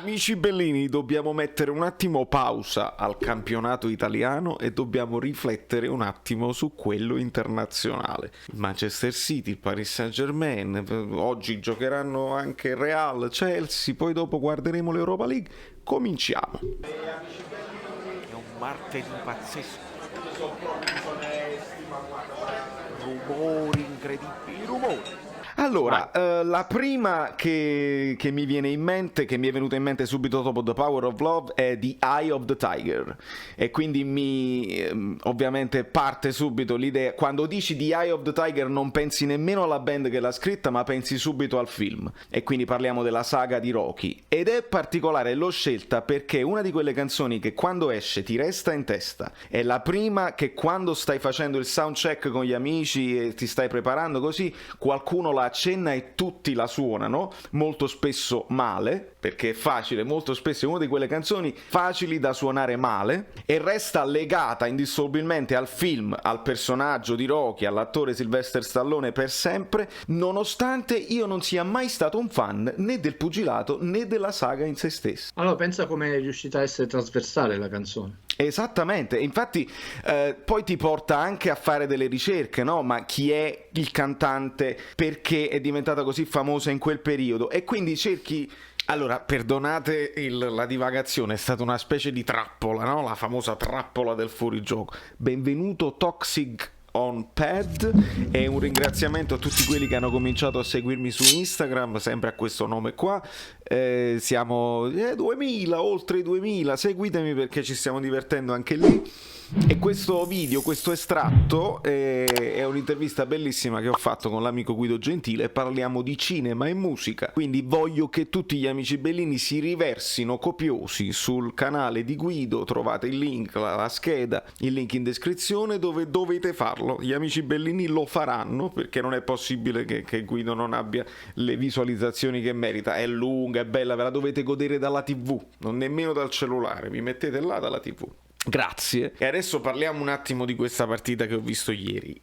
Amici bellini, dobbiamo mettere un attimo pausa al campionato italiano e dobbiamo riflettere un attimo su quello internazionale. Il Manchester City, il Paris Saint-Germain, oggi giocheranno anche Real, Chelsea, poi dopo guarderemo l'Europa League. Cominciamo. È un martedì pazzesco. Rumori incredibili, rumori. Allora, la prima che mi viene in mente, che mi è venuta in mente subito dopo The Power of Love, è The Eye of the Tiger. E quindi ovviamente parte subito l'idea. Quando dici The Eye of the Tiger non pensi nemmeno alla band che l'ha scritta, ma pensi subito al film. E quindi parliamo della saga di Rocky. Ed è particolare, l'ho scelta perché è una di quelle canzoni che quando esce ti resta in testa. È la prima che quando stai facendo il soundcheck con gli amici e ti stai preparando così, qualcuno la accenna e tutti la suonano, molto spesso male, perché è facile, molto spesso è una di quelle canzoni facili da suonare male e resta legata indissolubilmente al film, al personaggio di Rocky, all'attore Sylvester Stallone per sempre, nonostante io non sia mai stato un fan né del pugilato né della saga in se stessa. Allora, pensa come è riuscita a essere trasversale la canzone. Esattamente, infatti poi ti porta anche a fare delle ricerche, no? Ma chi è il cantante, perché è diventata così famosa in quel periodo, e quindi cerchi. Allora, perdonate la divagazione, è stata una specie di trappola, no? La famosa trappola del fuorigioco. Benvenuto Toxic on Pad, e un ringraziamento a tutti quelli che hanno cominciato a seguirmi su Instagram, sempre a questo nome qua. Siamo 2000, oltre i 2000, seguitemi perché ci stiamo divertendo anche lì. E questo video, questo estratto è un'intervista bellissima che ho fatto con l'amico Guido Gentile. Parliamo di cinema e musica, quindi voglio che tutti gli amici bellini si riversino copiosi sul canale di Guido. Trovate il link, la scheda, il link in descrizione, dove dovete farlo. Gli amici bellini lo faranno, perché non è possibile che Guido non abbia le visualizzazioni che merita. È lunga, è bella, ve la dovete godere dalla TV, non nemmeno dal cellulare, vi mettete là dalla TV. Grazie. E adesso parliamo un attimo di questa partita che ho visto ieri.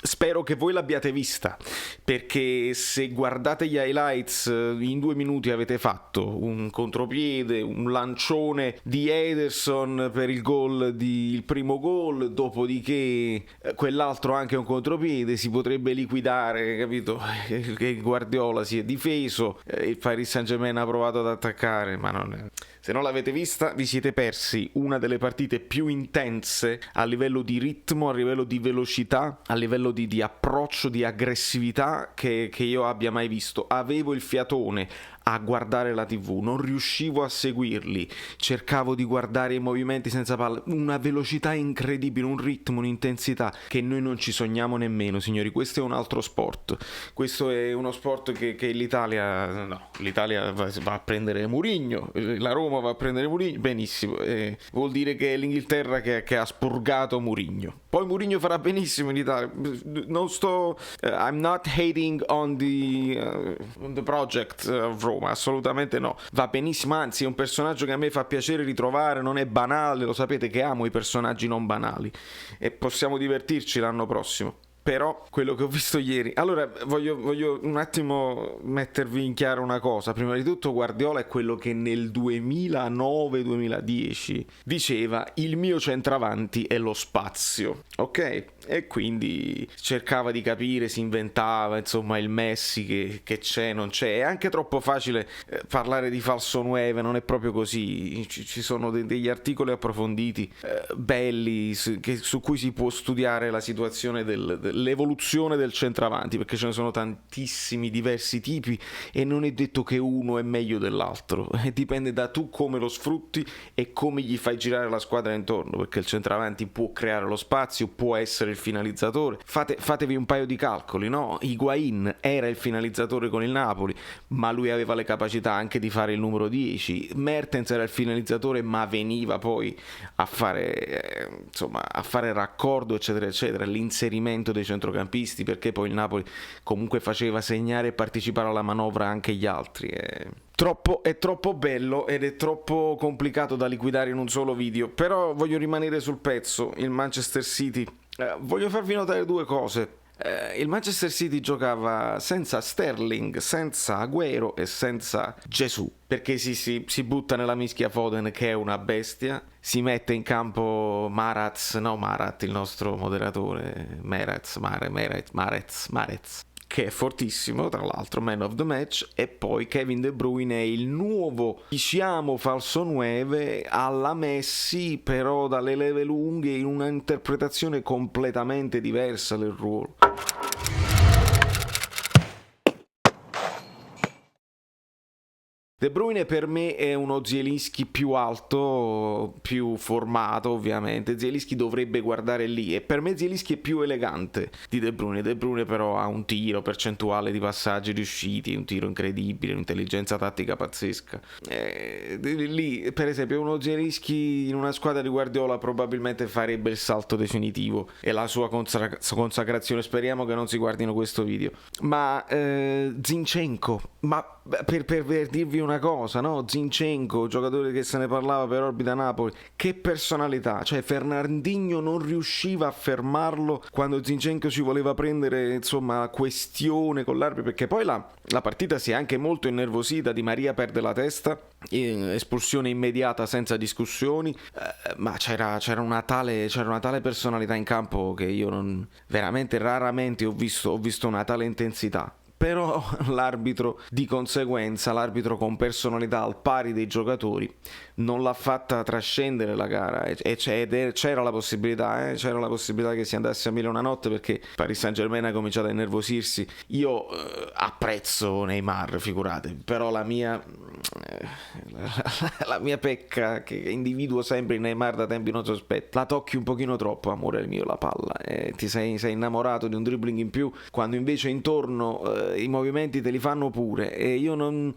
Spero che voi l'abbiate vista, perché se guardate gli highlights in 2 minuti avete fatto un contropiede, un lancione di Ederson per il primo gol, dopodiché quell'altro anche un contropiede, si potrebbe liquidare, capito? Che Guardiola si è difeso, il Paris Saint-Germain ha provato ad attaccare, ma non è. Se non l'avete vista, vi siete persi una delle partite più intense a livello di ritmo, a livello di velocità, a livello di approccio, di aggressività che io abbia mai visto. Avevo il fiatone a guardare la TV, non riuscivo a seguirli, cercavo di guardare i movimenti senza palla, una velocità incredibile, un ritmo, un'intensità che noi non ci sogniamo nemmeno, signori. Questo è un altro sport, questo è uno sport che l'Italia va a prendere Mourinho, la Roma va a prendere Mourinho, benissimo, vuol dire che è l'Inghilterra che ha spurgato Mourinho. Poi Mourinho farà benissimo in Italia. Non sto I'm not hating on the project of Roma, assolutamente no, va benissimo, anzi è un personaggio che a me fa piacere ritrovare, non è banale, lo sapete che amo i personaggi non banali e possiamo divertirci l'anno prossimo. Però quello che ho visto ieri, allora voglio un attimo mettervi in chiaro una cosa. Prima di tutto Guardiola è quello che nel 2009-2010 diceva: il mio centravanti è lo spazio, ok? E quindi cercava di capire, si inventava, insomma, il Messi che c'è, non c'è. È anche troppo facile parlare di falso 9, non è proprio così. Ci sono degli articoli approfonditi belli su cui si può studiare la situazione l'evoluzione del centravanti, perché ce ne sono tantissimi diversi tipi e non è detto che uno è meglio dell'altro, dipende da tu come lo sfrutti e come gli fai girare la squadra intorno, perché il centravanti può creare lo spazio, può essere il finalizzatore. Fatevi un paio di calcoli, no? Higuain era il finalizzatore con il Napoli, ma lui aveva le capacità anche di fare il numero 10. Mertens era il finalizzatore, ma veniva poi a fare raccordo, eccetera eccetera, l'inserimento dei centrocampisti, perché poi il Napoli comunque faceva segnare e partecipare alla manovra anche gli altri. È troppo bello ed è troppo complicato da liquidare in un solo video, però voglio rimanere sul pezzo. Il Manchester City, voglio farvi notare due cose. il Manchester City giocava senza Sterling, senza Agüero e senza Gesù, perché si butta nella mischia Foden, che è una bestia, si mette in campo Mahrez, il nostro moderatore, Mahrez, che è fortissimo, tra l'altro man of the match, e poi Kevin De Bruyne è il nuovo, diciamo, falso 9 alla Messi, però dalle leve lunghe, in una interpretazione completamente diversa del ruolo. De Bruyne per me è uno Zielinski più alto, più formato ovviamente. Zielinski dovrebbe guardare lì, e per me Zielinski è più elegante di De Bruyne. De Bruyne però ha un tiro, percentuale di passaggi riusciti, un tiro incredibile, un'intelligenza tattica pazzesca. Lì per esempio uno Zielinski in una squadra di Guardiola probabilmente farebbe il salto definitivo e la sua consacrazione. Speriamo che non si guardino questo video. Ma Zinchenko, ma per dirvi una cosa, no? Zinchenko, giocatore che se ne parlava per Orbita Napoli, che personalità, cioè Fernandinho non riusciva a fermarlo quando Zinchenko ci voleva prendere, insomma, questione con l'arbitro, perché poi la partita si è anche molto innervosita, Di Maria perde la testa, espulsione immediata senza discussioni, ma c'era una tale personalità in campo che io veramente raramente ho visto una tale intensità. Però l'arbitro, di conseguenza, l'arbitro con personalità al pari dei giocatori, non l'ha fatta trascendere la gara, e c'era la possibilità che si andasse a 1000 una notte, perché Paris Saint-Germain ha cominciato a innervosirsi. Io apprezzo Neymar, figurate, però la mia pecca, che individuo sempre in Neymar da tempi non sospetti, la tocchi un pochino troppo, amore mio, la palla, ti sei innamorato di un dribbling in più, quando invece intorno i movimenti te li fanno pure. E io non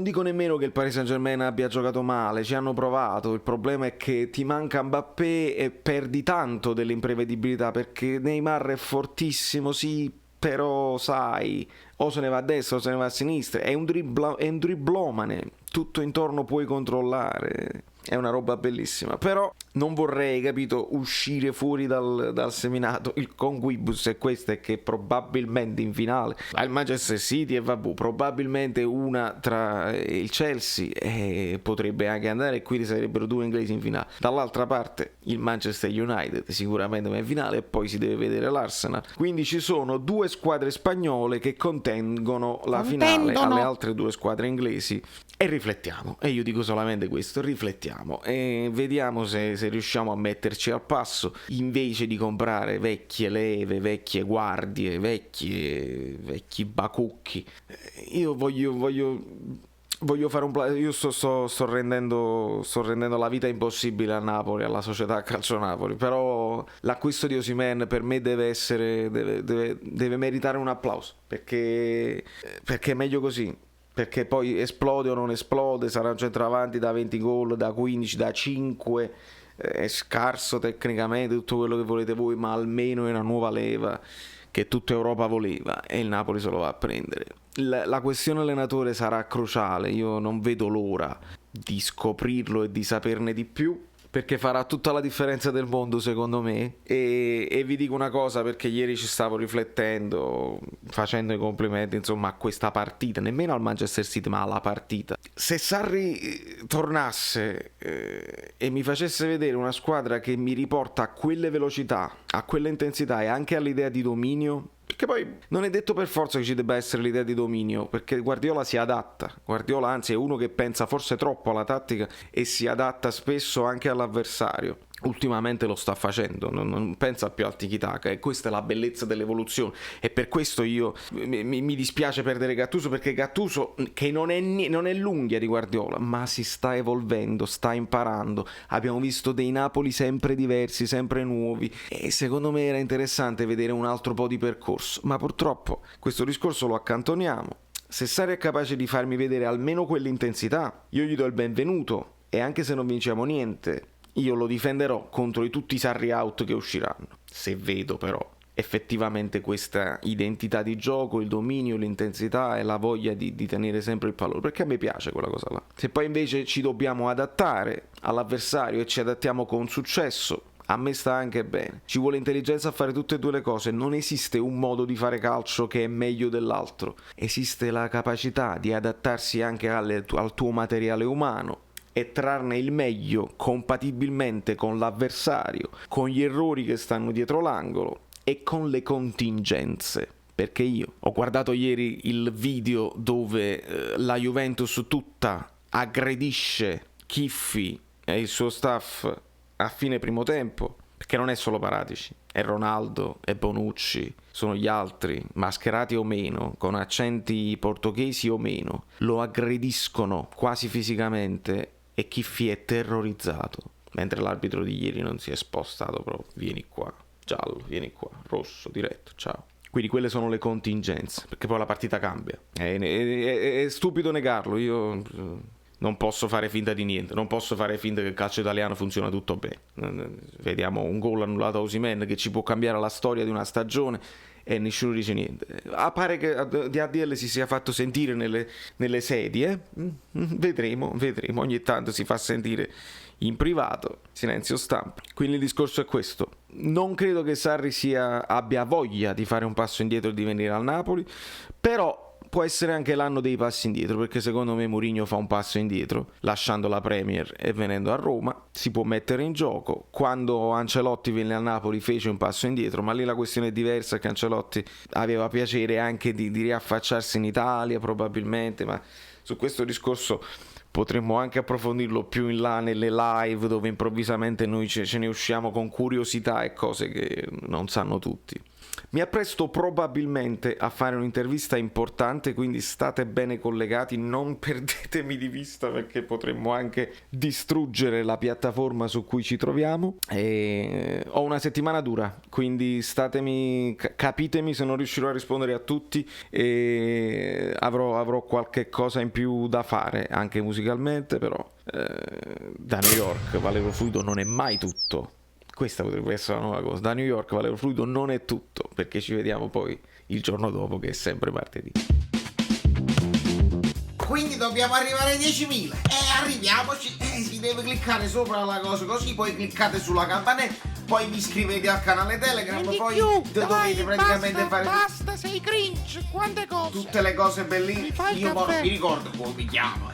dico nemmeno che il Paris Saint-Germain abbia giocato male, ci hanno provato. Il problema è che ti manca Mbappé e perdi tanto dell'imprevedibilità, perché Neymar è fortissimo, sì, però sai, o se ne va a destra o se ne va a sinistra, è un dribblomane, tutto intorno puoi controllare, è una roba bellissima. Però non vorrei, capito, uscire fuori dal seminato. Il conquibus è questo, è che probabilmente in finale al Manchester City, e vabbè, probabilmente una tra il Chelsea, e potrebbe anche andare, e quindi sarebbero due inglesi in finale. Dall'altra parte il Manchester United sicuramente va in finale, e poi si deve vedere l'Arsenal. Quindi ci sono due squadre spagnole che contengono la finale alle altre due squadre inglesi, e riflettiamo, e io dico solamente questo: riflettiamo e vediamo se riusciamo a metterci al passo, invece di comprare vecchie leve, vecchie guardie, vecchi bacucchi. Io voglio fare io sto rendendo la vita impossibile a Napoli, alla società Calcio Napoli, però l'acquisto di Osimhen per me deve meritare un applauso, perché è meglio così. Perché poi esplode o non esplode, sarà un centravanti da 20 gol, da 15, da 5, è scarso tecnicamente, tutto quello che volete voi, ma almeno è una nuova leva che tutta Europa voleva, e il Napoli se lo va a prendere. La questione allenatore sarà cruciale, io non vedo l'ora di scoprirlo e di saperne di più, perché farà tutta la differenza del mondo, secondo me. E vi dico una cosa, perché ieri ci stavo riflettendo, facendo i complimenti, insomma, a questa partita, nemmeno al Manchester City, ma alla partita. Se Sarri tornasse e mi facesse vedere una squadra che mi riporta a quelle velocità, a quelle intensità e anche all'idea di dominio, perché poi non è detto per forza che ci debba essere l'idea di dominio, perché Guardiola si adatta. Guardiola anzi è uno che pensa forse troppo alla tattica e si adatta spesso anche all'avversario. Ultimamente lo sta facendo, non pensa più al tiki-taka, e questa è la bellezza dell'evoluzione. E per questo io mi dispiace perdere Gattuso, perché Gattuso, che non è l'unghia di Guardiola, ma si sta evolvendo, sta imparando. Abbiamo visto dei Napoli sempre diversi, sempre nuovi, e secondo me era interessante vedere un altro po' di percorso, ma purtroppo questo discorso lo accantoniamo. Se Sarri è capace di farmi vedere almeno quell'intensità, io gli do il benvenuto, e anche se non vinciamo niente, io lo difenderò contro tutti i Sarri out che usciranno. Se vedo però effettivamente questa identità di gioco, il dominio, l'intensità e la voglia di tenere sempre il pallone, perché a me piace quella cosa là. Se poi invece ci dobbiamo adattare all'avversario e ci adattiamo con successo, A me sta anche bene. Ci vuole intelligenza a fare tutte e due le cose. Non esiste un modo di fare calcio che è meglio dell'altro. Esiste la capacità di adattarsi anche al tuo materiale umano e trarne il meglio compatibilmente con l'avversario, con gli errori che stanno dietro l'angolo e con le contingenze. Perché io ho guardato ieri il video dove la Juventus tutta aggredisce Chiffi e il suo staff a fine primo tempo, perché non è solo Paratici, è Ronaldo, è Bonucci, sono gli altri, mascherati o meno, con accenti portoghesi o meno, lo aggrediscono quasi fisicamente e Chiffi è terrorizzato, mentre l'arbitro di ieri non si è spostato proprio, vieni qua, giallo, vieni qua, rosso, diretto, ciao. Quindi quelle sono le contingenze, perché poi la partita cambia. È stupido negarlo, io non posso fare finta di niente, non posso fare finta che il calcio italiano funziona tutto bene. Vediamo un gol annullato a Osimhen che ci può cambiare la storia di una stagione e nessuno dice niente. Pare che ADL si sia fatto sentire nelle sedie, vedremo, ogni tanto si fa sentire in privato, silenzio stampa. Quindi il discorso è questo: non credo che Sarri abbia voglia di fare un passo indietro e di venire al Napoli, però può essere anche l'anno dei passi indietro, perché secondo me Mourinho fa un passo indietro lasciando la Premier e venendo a Roma. Si può mettere in gioco. Quando Ancelotti venne al Napoli fece un passo indietro, ma lì la questione è diversa, che Ancelotti aveva piacere anche di riaffacciarsi in Italia probabilmente, ma su questo discorso potremmo anche approfondirlo più in là nelle live, dove improvvisamente noi ce ne usciamo con curiosità e cose che non sanno tutti. Mi appresto probabilmente a fare un'intervista importante, quindi state bene collegati, non perdetemi di vista, perché potremmo anche distruggere la piattaforma su cui ci troviamo. Ho una settimana dura, quindi capitemi se non riuscirò a rispondere a tutti, e avrò qualche cosa in più da fare anche musicalmente, però da New York Valerio Fluido non è mai tutto. Questa potrebbe essere una nuova cosa. Da New York Valerio Fluido non è tutto, perché ci vediamo poi il giorno dopo, che è sempre martedì. Quindi dobbiamo arrivare ai 10.000. Arriviamoci. Si deve cliccare sopra la cosa, così poi cliccate sulla campanella, poi vi iscrivete al canale Telegram, poi dovete praticamente fare Basta, sei cringe, quante cose. tutte le cose bellissime. Mi fai il Io caffè. mi ricordo come mi chiamo.